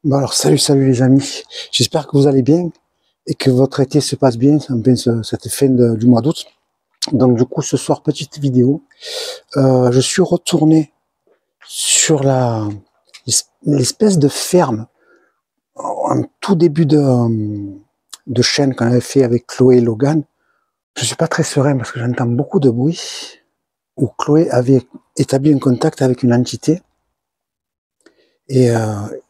Bon alors salut les amis, j'espère que vous allez bien et que votre été se passe bien, cette fin du mois d'août. Donc du coup ce soir petite vidéo, je suis retourné sur l'espèce de ferme en tout début de chaîne qu'on avait fait avec Chloé et Logan. Je suis pas très serein parce que j'entends beaucoup de bruit, où Chloé avait établi un contact avec une entité. Et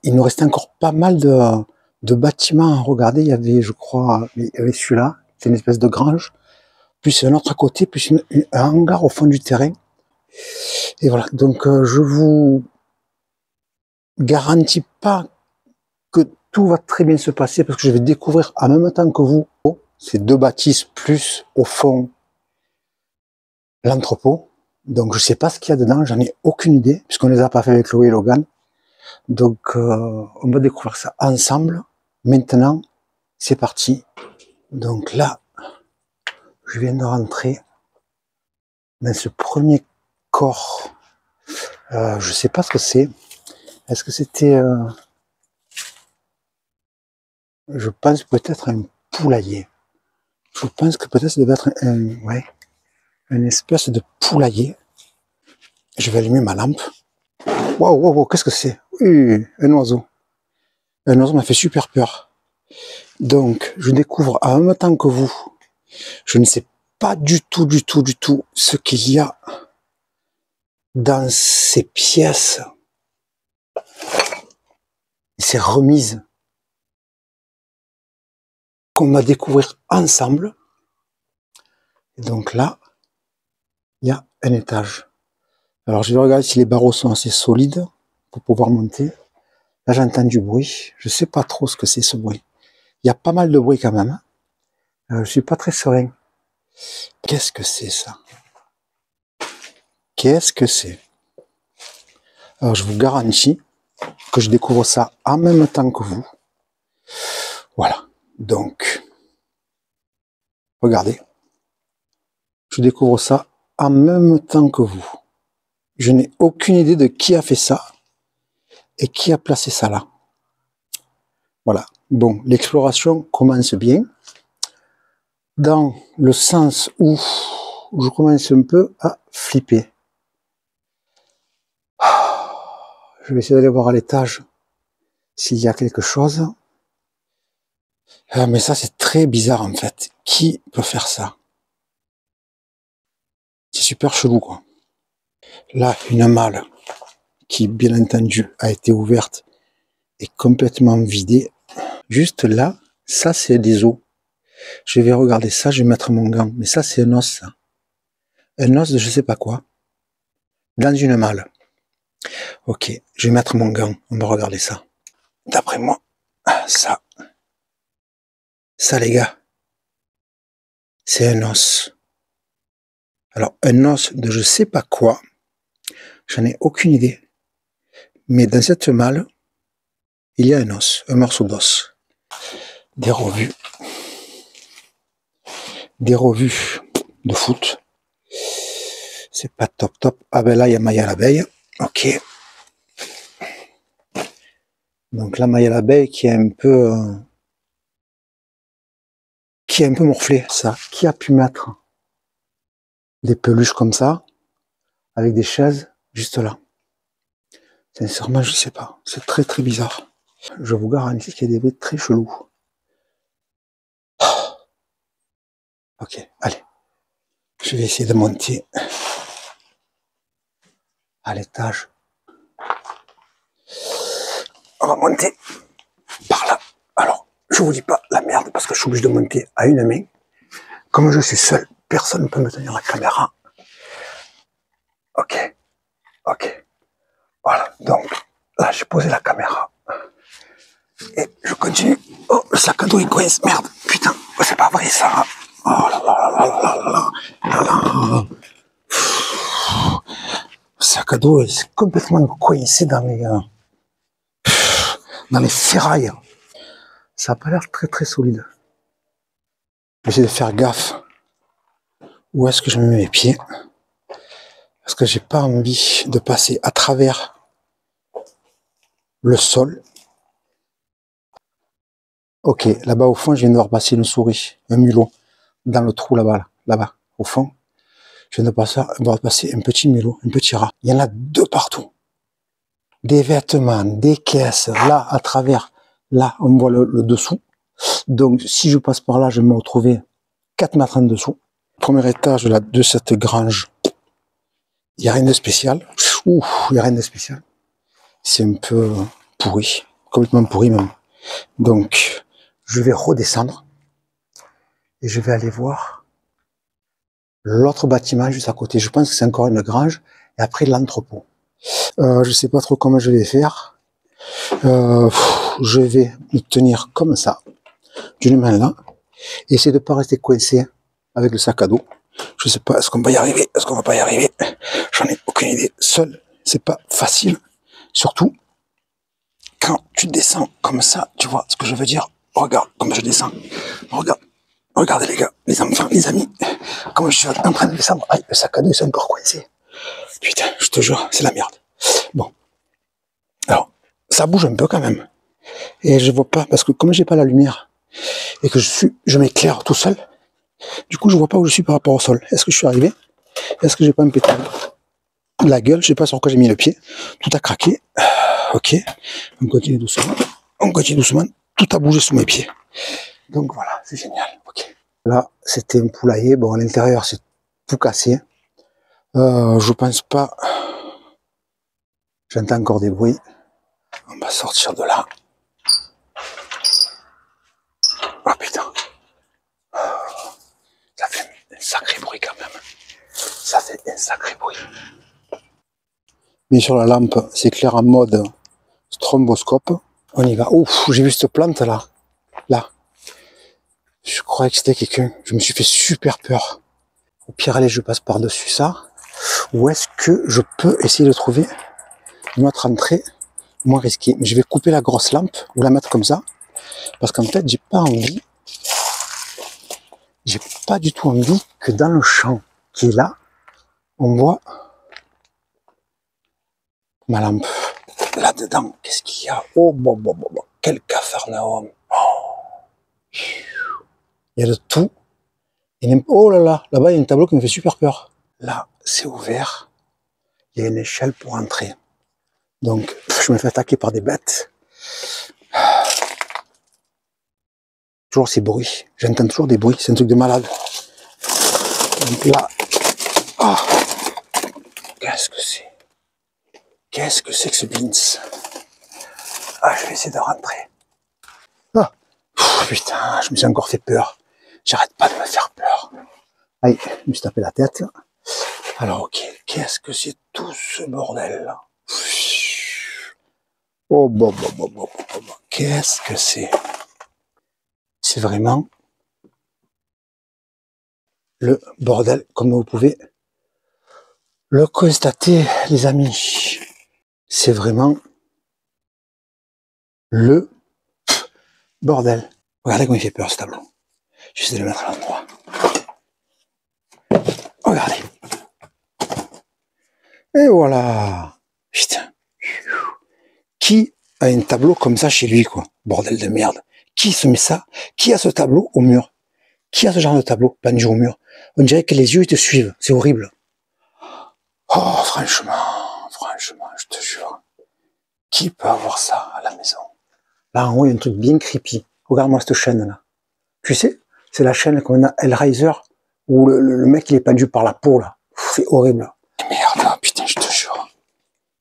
il nous restait encore pas mal de bâtiments à regarder. Il y avait, je crois, il y avait celui-là, c'est une espèce de grange, puis un autre à côté, puis un hangar au fond du terrain. Et voilà, donc je vous garantis pas que tout va très bien se passer, parce que je vais découvrir en même temps que vous ces deux bâtisses, plus au fond l'entrepôt. Donc je sais pas ce qu'il y a dedans, j'en ai aucune idée, puisqu'on les a pas fait avec Chloé et Logan. Donc on va découvrir ça ensemble. Maintenant, c'est parti. Donc là, je viens de rentrer dans ce premier corps. Je sais pas ce que c'est. Est-ce que c'était... je pense peut-être un poulailler. Je pense que peut-être ça devait être ouais, une espèce de poulailler. Je vais allumer ma lampe. Waouh, qu'est-ce que c'est? Un oiseau. Un oiseau m'a fait super peur. Donc, je découvre en même temps que vous. Je ne sais pas du tout ce qu'il y a dans ces pièces, ces remises qu'on va découvrir ensemble. Et donc là, il y a un étage. Alors je vais regarder si les barreaux sont assez solides pour pouvoir monter. Là j'entends du bruit, je sais pas trop ce que c'est ce bruit. Il y a pas mal de bruit quand même. Je suis pas très serein. Qu'est-ce que c'est ça? Qu'est-ce que c'est? Alors je vous garantis que je découvre ça en même temps que vous. Voilà, donc regardez. Je découvre ça en même temps que vous. Je n'ai aucune idée de qui a fait ça et qui a placé ça là. Voilà. Bon, l'exploration commence bien, dans le sens où je commence un peu à flipper. Je vais essayer d'aller voir à l'étage s'il y a quelque chose. Mais ça, c'est très bizarre en fait. Qui peut faire ça? C'est super chelou, quoi. Là, une malle qui, bien entendu, a été ouverte et complètement vidée. Juste là, ça, c'est des os. Je vais regarder ça, je vais mettre mon gant. Mais ça, c'est un os, ça. Un os de je sais pas quoi. Dans une malle. Ok, je vais mettre mon gant. On va regarder ça. D'après moi, ça, les gars, c'est un os. Alors, un os de je sais pas quoi, j'en ai aucune idée. Mais dans cette malle, il y a un os, un morceau d'os. Des revues de foot. C'est pas top. Ah ben là, il y a Maya l'abeille. Ok. Donc là, Maya l'abeille qui est un peu morflé. Ça, qui a pu mettre des peluches comme ça, avec des chaises, juste là? Sincèrement, je sais pas. C'est très bizarre. Je vous garantis qu'il y a des bruits très chelous. Ok, allez. Je vais essayer de monter à l'étage. On va monter par là. Alors, je vous dis pas la merde parce que je suis obligé de monter à une main. Comme je suis seul, personne ne peut me tenir la caméra. Ok. Voilà, donc là j'ai posé la caméra. Et je continue. Oh, le sac à dos il coince. Merde, putain, c'est pas vrai ça. Oh là là. Le sac à dos est complètement coincé dans les ferrailles. Ça a pas l'air très solide. J'essaie de faire gaffe. Où est-ce que je mets mes pieds? Parce que j'ai pas envie de passer à travers le sol Ok, là-bas au fond, je viens de voir passer une souris, un mulot, dans le trou là-bas, là-bas, au fond. Je viens de voir passer un petit mulot, un petit rat. Il y en a deux partout. Des vêtements, des caisses, là, à travers, là, on voit le dessous. Donc, si je passe par là, je vais me retrouver 4 mètres en dessous. Premier étage de cette grange, il n'y a rien de spécial. Ouh, il n'y a rien de spécial. C'est un peu pourri, complètement pourri même. Donc, je vais redescendre et je vais aller voir l'autre bâtiment juste à côté. Je pense que c'est encore une grange et après l'entrepôt. Je sais pas trop comment je vais faire. Je vais me tenir comme ça, d'une main là, et essayer de pas rester coincé avec le sac à dos. Je sais pas, est-ce qu'on va y arriver, est-ce qu'on va pas y arriver? J'en ai aucune idée. Seul, c'est pas facile. Surtout, quand tu descends comme ça, tu vois ce que je veux dire? Regarde comme je descends. Regarde. Regardez les gars, les enfants, les amis, comme je suis en train de descendre. Aïe, le sac à dos, il est encore coincé. Putain, je te jure, c'est la merde. Bon. Alors, ça bouge un peu quand même. Et je vois pas, parce que comme j'ai pas la lumière, et que je m'éclaire tout seul, du coup, je vois pas où je suis par rapport au sol. Est-ce que je suis arrivé? Est-ce que j'ai pas un pétard? La gueule, je sais pas sur quoi j'ai mis le pied. Tout a craqué. Ok. On continue doucement. On continue doucement. Tout a bougé sous mes pieds. Donc voilà, c'est génial. Ok. Là, c'était un poulailler. Bon, à l'intérieur, c'est tout cassé. Je pense pas. J'entends encore des bruits. On va sortir de là. Oh putain. Ça fait un sacré bruit quand même. Ça fait un sacré bruit. Mais sur la lampe, c'est clair en mode stromboscope. On y va. Ouf, j'ai vu cette plante là. Là. Je croyais que c'était quelqu'un. Je me suis fait super peur. Au pire, allez, je passe par-dessus ça. Ou est-ce que je peux essayer de trouver une autre entrée moins risquée? Mais je vais couper la grosse lampe ou la mettre comme ça. Parce qu'en fait, j'ai pas envie. J'ai pas du tout envie que dans le champ qui est là, on voit ma lampe. Là-dedans, qu'est-ce qu'il y a? Oh, bon, quel cafarnaum. Oh. Il y a de tout. Oh là là, là-bas, il y a un tableau qui me fait super peur. Là, c'est ouvert. Il y a une échelle pour entrer. Donc, je me fais attaquer par des bêtes. Toujours ces bruits. J'entends toujours des bruits. C'est un truc de malade. Donc là, oh, qu'est-ce que c'est? Qu'est-ce que c'est que ce Beans? Ah, je vais essayer de rentrer. Ah, putain, je me suis encore fait peur. J'arrête pas de me faire peur. Aïe, je me suis tapé la tête. Alors, ok, qu'est-ce que c'est tout ce bordel là? Oh, bon. Qu'est-ce que c'est? C'est vraiment le bordel, comme vous pouvez le constater, les amis. C'est vraiment le bordel. Regardez comment il fait peur ce tableau. J'essaie de le mettre à l'endroit. Regardez. Et voilà. Putain. Qui a un tableau comme ça chez lui, quoi? Bordel de merde. Qui se met ça? Qui a ce tableau au mur? Qui a ce genre de tableau pendu au mur? On dirait que les yeux ils te suivent. C'est horrible. Oh, franchement, je te jure. Qui peut avoir ça à la maison? Là, en haut, il y a un truc bien creepy. Regarde-moi cette chaîne-là. Tu sais, c'est la chaîne qu'on a Hellraiser, où le mec, il est pendu par la peau, là. C'est horrible. Merde, putain, je te jure.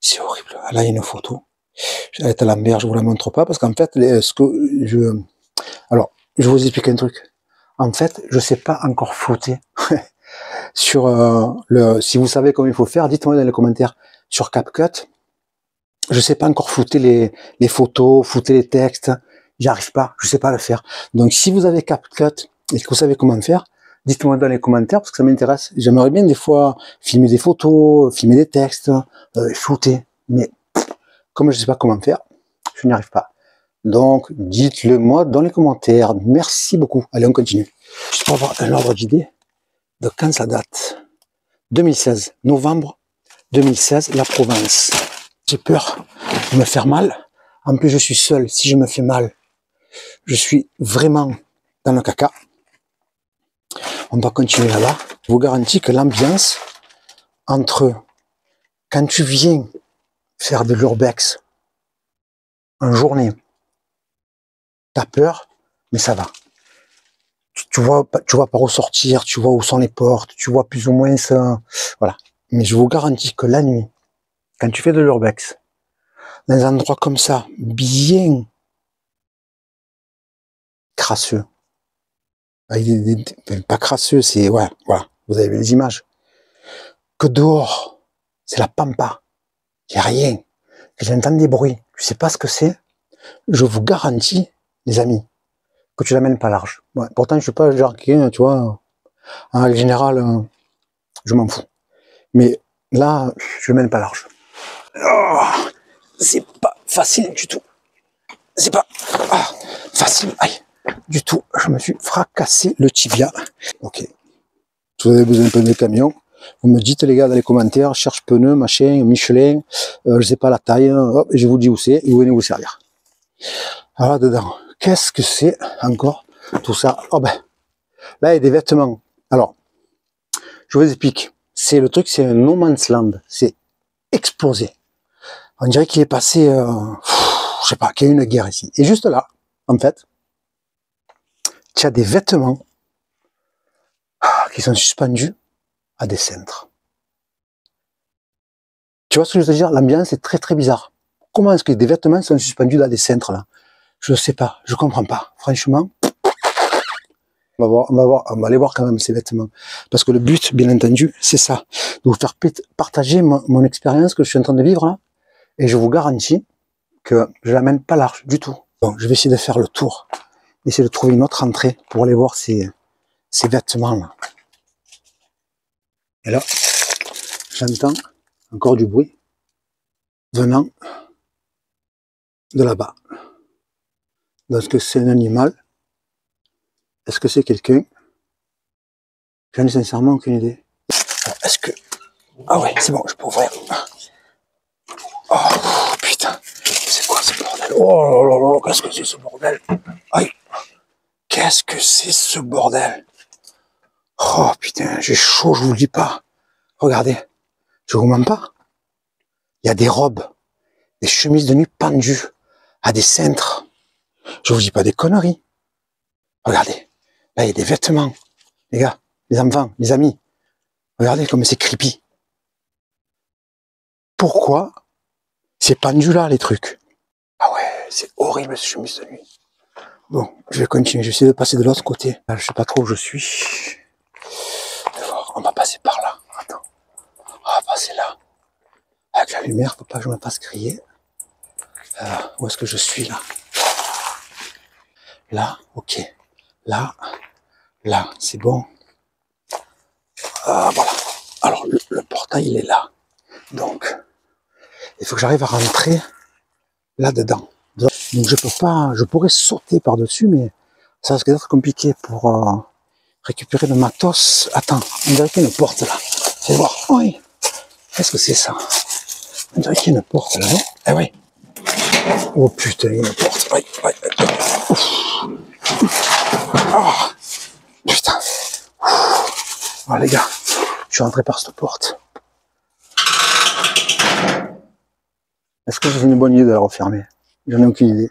C'est horrible. Là, il y a une photo. Elle est à l'envers, je vous la montre pas, parce qu'en fait, alors, je vais vous expliquer un truc. En fait, je sais pas encore flouter sur si vous savez comment il faut faire, dites-moi dans les commentaires. Sur CapCut, je sais pas encore flouter les photos, flouter les textes. J'y arrive pas, je sais pas le faire. Donc, si vous avez CapCut et que vous savez comment faire, dites-moi dans les commentaires parce que ça m'intéresse. J'aimerais bien des fois filmer des photos, filmer des textes, flouter. Mais comme je sais pas comment faire, je n'y arrive pas. Donc, dites-le moi dans les commentaires. Merci beaucoup. Allez, on continue. Juste pour avoir un ordre d'idée de quand ça date. 2016, novembre 2016, la Provence. J'ai peur de me faire mal. En plus, je suis seul. Si je me fais mal, Je suis vraiment dans le caca. On va continuer là-bas. Je vous garantis que l'ambiance entre quand tu viens faire de l'urbex en journée, t'as peur, mais ça va. Tu vois par où sortir, tu vois où sont les portes, tu vois plus ou moins ça. Voilà. Mais je vous garantis que la nuit, quand tu fais de l'urbex, dans un endroit comme ça, bien crasseux, pas crasseux, c'est, ouais, voilà, vous avez les images, que dehors, c'est la pampa, il n'y a rien, que j'entends des bruits, tu sais pas ce que c'est, je vous garantis, les amis, que tu l'amènes pas large. Ouais, pourtant, je suis pas le genre qui, tu vois, en règle générale, je m'en fous. Mais là, je le mène pas large. Oh, c'est pas facile du tout. C'est pas facile, aïe, du tout. Je me suis fracassé le tibia. Ok. Si vous avez besoin d'un pneu de camion, vous me dites les gars dans les commentaires, cherche pneu, machin, Michelin, je sais pas la taille, hop, et je vous dis où c'est, et vous venez vous servir. Alors là-dedans, qu'est-ce que c'est encore tout ça? Oh ben, là il y a des vêtements. Alors, je vous explique. C'est le truc, c'est un no man's land. C'est explosé. On dirait qu'il est passé, je sais pas, qu'il y a eu une guerre ici. Et juste là, en fait, tu as des vêtements qui sont suspendus à des cintres. Tu vois ce que je veux dire? L'ambiance est très très bizarre. Comment est-ce que des vêtements sont suspendus à des cintres là? Je sais pas, je comprends pas. Franchement, on va aller voir quand même ces vêtements. Parce que le but, bien entendu, c'est ça. De vous faire partager mon expérience que je suis en train de vivre là. Et je vous garantis que je l'amène pas large du tout. Bon, je vais essayer de faire le tour. Essayer de trouver une autre entrée pour aller voir ces vêtements là. Et là, j'entends encore du bruit venant de là-bas. Est-ce que c'est un animal? Est-ce que c'est quelqu'un? J'en ai sincèrement aucune idée. Est-ce que... Ah ouais, c'est bon, je peux ouvrir. Oh, putain. C'est quoi ce bordel? Oh là là là, qu'est-ce que c'est ce bordel? Aïe. Qu'est-ce que c'est ce bordel? Oh putain, j'ai chaud, je vous le dis pas. Regardez, je vous mens pas. Il y a des robes, des chemises de nuit pendues à des cintres. Je vous dis pas des conneries. Regardez, là il y a des vêtements. Les gars, les enfants, les amis. Regardez comme c'est creepy. Pourquoi c'est pendu là les trucs? Ah ouais, c'est horrible ces chemises de nuit. Bon, je vais continuer, je vais essayer de passer de l'autre côté. Là, je sais pas trop où je suis. On va passer par là. Attends. On va passer là. Avec la lumière, faut pas que je me fasse griller. Où est-ce que je suis là? Là, ok. Là, là, c'est bon. Voilà. Alors, le portail, il est là. Donc, il faut que j'arrive à rentrer là-dedans. Donc, je peux pas, je pourrais sauter par-dessus, mais ça risque d'être compliqué pour récupérer le matos. Attends, on dirait qu'il y a une porte là. Fais voir. Oui. Qu'est-ce que c'est ça? On dirait qu'il y a une porte là, non? Eh oui. Oh putain, il y a une porte. Oui, oui. Oh, putain. Oh les gars, je suis rentré par cette porte. Est-ce que c'est une bonne idée de la refermer? J'en ai aucune idée.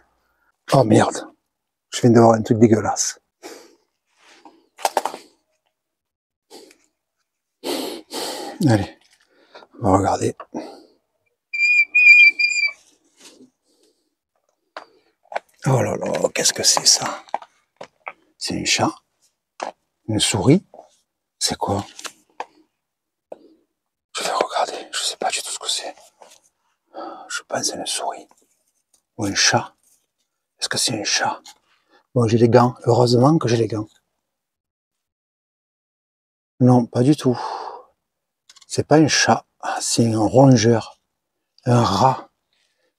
Oh merde, je viens d'avoir un truc dégueulasse. Allez, on va regarder. Oh là là, qu'est-ce que c'est ça? C'est un chat? Une souris? C'est quoi? Je vais regarder, je sais pas du tout ce que c'est. Je pense que c'est une souris. Ou un chat. Est-ce que c'est un chat? Bon, j'ai les gants. Heureusement que j'ai les gants. Non, pas du tout. C'est pas un chat. C'est un rongeur. Un rat.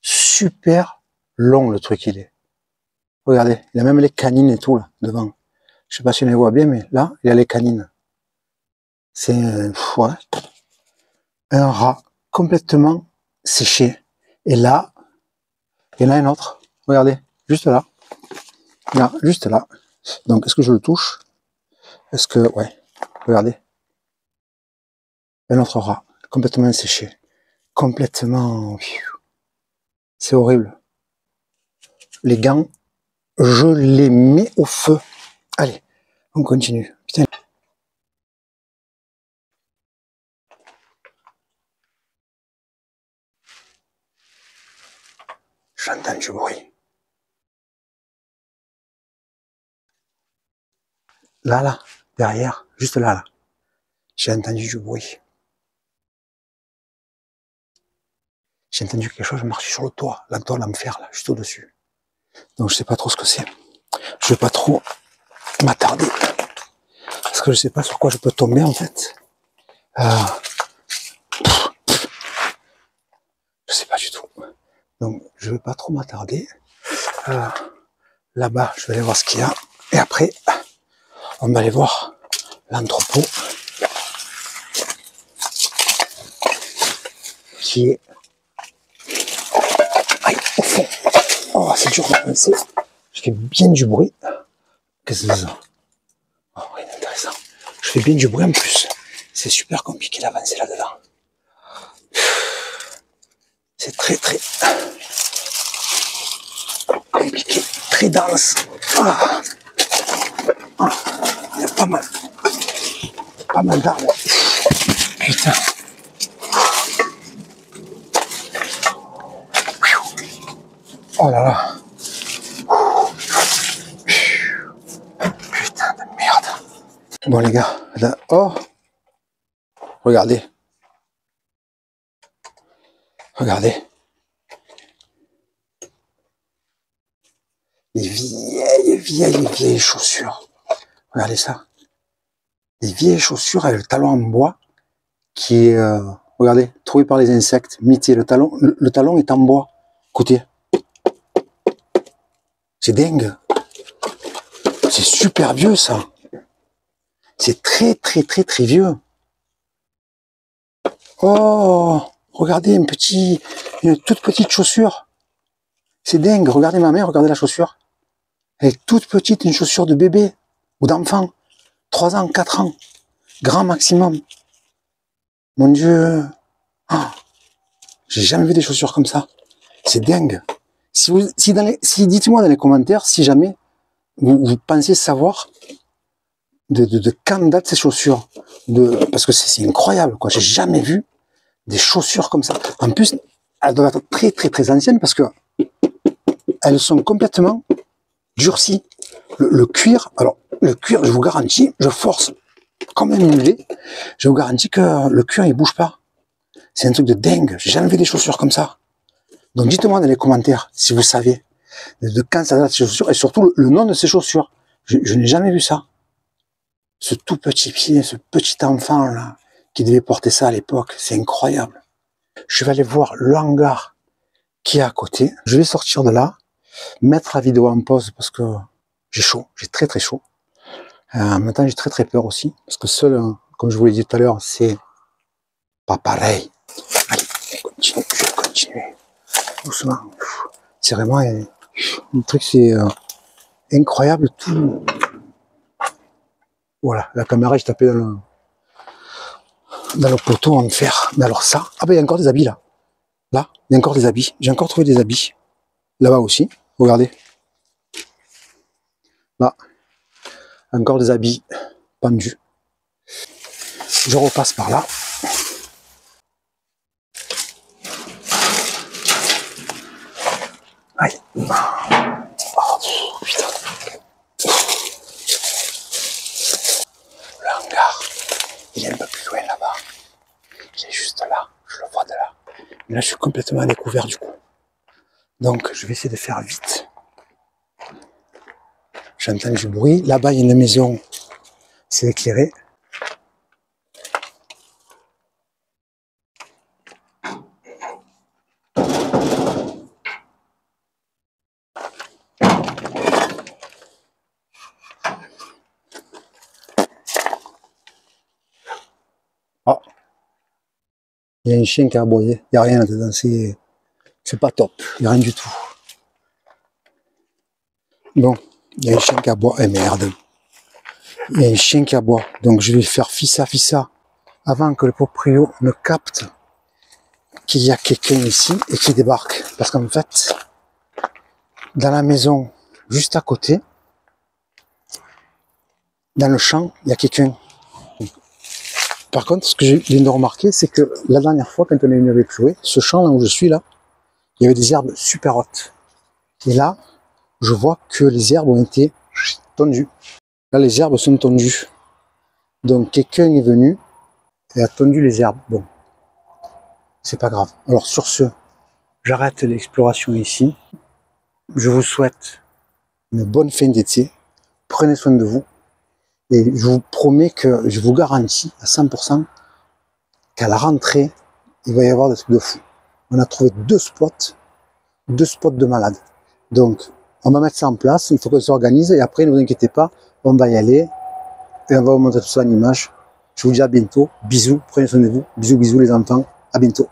Super long, le truc, il est. Regardez, il a même les canines et tout, là, devant. Je sais pas si on les voit bien, mais là, il a les canines. C'est ouais, un rat complètement séché. Et là, il y en a un autre. Regardez, juste là. Là, juste là. Donc, est-ce que je le touche? Est-ce que... Ouais. Regardez. Un autre rat. Complètement séché. Complètement... C'est horrible. Les gants, je les mets au feu. Allez, on continue. Putain. J'entends du bruit. Là, derrière, juste là. J'ai entendu du bruit. J'ai entendu quelque chose marcher sur le toit, la toile en fer, là, juste au-dessus. Donc je sais pas trop ce que c'est. Je vais pas trop m'attarder. Parce que je sais pas sur quoi je peux tomber, en fait. Je sais pas du tout. Donc je vais pas trop m'attarder. Là-bas, je vais aller voir ce qu'il y a. Et après, on va aller voir l'entrepôt. Qui est... Aïe, au fond. Oh, c'est dur d'avancer. Je fais bien du bruit. Qu'est-ce que c'est ça? Oh, rien d'intéressant. Je fais bien du bruit en plus. C'est super compliqué d'avancer là-dedans. C'est très compliqué, très dense. Ah. Ah. Il y a pas mal d'arbres. Putain. Oh là là. Putain de merde. Bon les gars, là, oh. Regardez. Regardez. Les vieilles chaussures. Regardez ça. Les vieilles chaussures avec le talon en bois qui est, regardez, trouvé par les insectes, mité. Le talon est en bois. Écoutez. C'est dingue. C'est super vieux ça. C'est très vieux. Oh, regardez une toute petite chaussure. C'est dingue. Regardez ma mère, regardez la chaussure. Elle est toute petite, une chaussure de bébé ou d'enfant. 3 ans, 4 ans. Grand maximum. Mon Dieu. Oh, j'ai jamais vu des chaussures comme ça. C'est dingue. Dites-moi dans les commentaires si jamais vous pensez savoir de quand datent ces chaussures. Parce que c'est incroyable, quoi. J'ai jamais vu des chaussures comme ça. En plus, elles doivent être très anciennes parce que elles sont complètement durcies. Le cuir, alors, le cuir, je vous garantis, je force comme un mulet, je vous garantis que le cuir, il bouge pas. C'est un truc de dingue. J'ai jamais vu des chaussures comme ça. Donc, dites-moi dans les commentaires si vous savez de quand ça date ces chaussures et surtout le nom de ces chaussures. Je n'ai jamais vu ça. Ce tout petit pied, ce petit enfant là, qui devait porter ça à l'époque, c'est incroyable. Je vais aller voir le hangar qui est à côté. Je vais sortir de là, mettre la vidéo en pause parce que j'ai chaud, j'ai très chaud. En même temps, j'ai très peur aussi, parce que seul, comme je vous l'ai dit tout à l'heure, c'est pas pareil. Allez, je vais continuer. Doucement. C'est vraiment un truc, c'est incroyable, tout. Voilà, la caméra, j'ai tapé dans le poteau en fer. Mais alors ça, ah ben il y a encore des habits là. Là, il y a encore des habits. J'ai encore trouvé des habits. Là-bas aussi, regardez. Là, encore des habits pendus. Je repasse par là. Aïe. Oh, putain. Le hangar, il est un peu plus loin là-bas. Il est juste là. Je le vois de là. Mais là, je suis complètement à découvert du coup. Donc, je vais essayer de faire vite. J'entends du bruit. Là-bas, il y a une maison. C'est éclairé. Oh, il y a un chien qui a aboyé. Il n'y a rien là-dedans. C'est pas top. Il n'y a rien du tout. Bon, Il y a un chien qui aboie. Eh merde. Il y a un chien qui aboie. Donc je vais faire fissa avant que le proprio ne capte qu'il y a quelqu'un ici et qui débarque. Parce qu'en fait, dans la maison juste à côté, dans le champ, il y a quelqu'un. Par contre, ce que je viens de remarquer, c'est que la dernière fois, quand on est venu avec Chloé, ce champ là où je suis là, il y avait des herbes super hautes. Et là, je vois que les herbes ont été tondues. Là, les herbes sont tondues. Donc, quelqu'un est venu et a tondu les herbes. Bon, c'est pas grave. Alors, sur ce, j'arrête l'exploration ici. Je vous souhaite une bonne fin d'été. Prenez soin de vous. Et je vous promets que je vous garantis à 100% qu'à la rentrée, il va y avoir des trucs de fou. On a trouvé deux spots de malades. Donc, on va mettre ça en place, il faut qu'on s'organise et après, ne vous inquiétez pas, on va y aller et on va vous montrer tout ça en image. Je vous dis à bientôt, bisous, prenez soin de vous, bisous les enfants, à bientôt.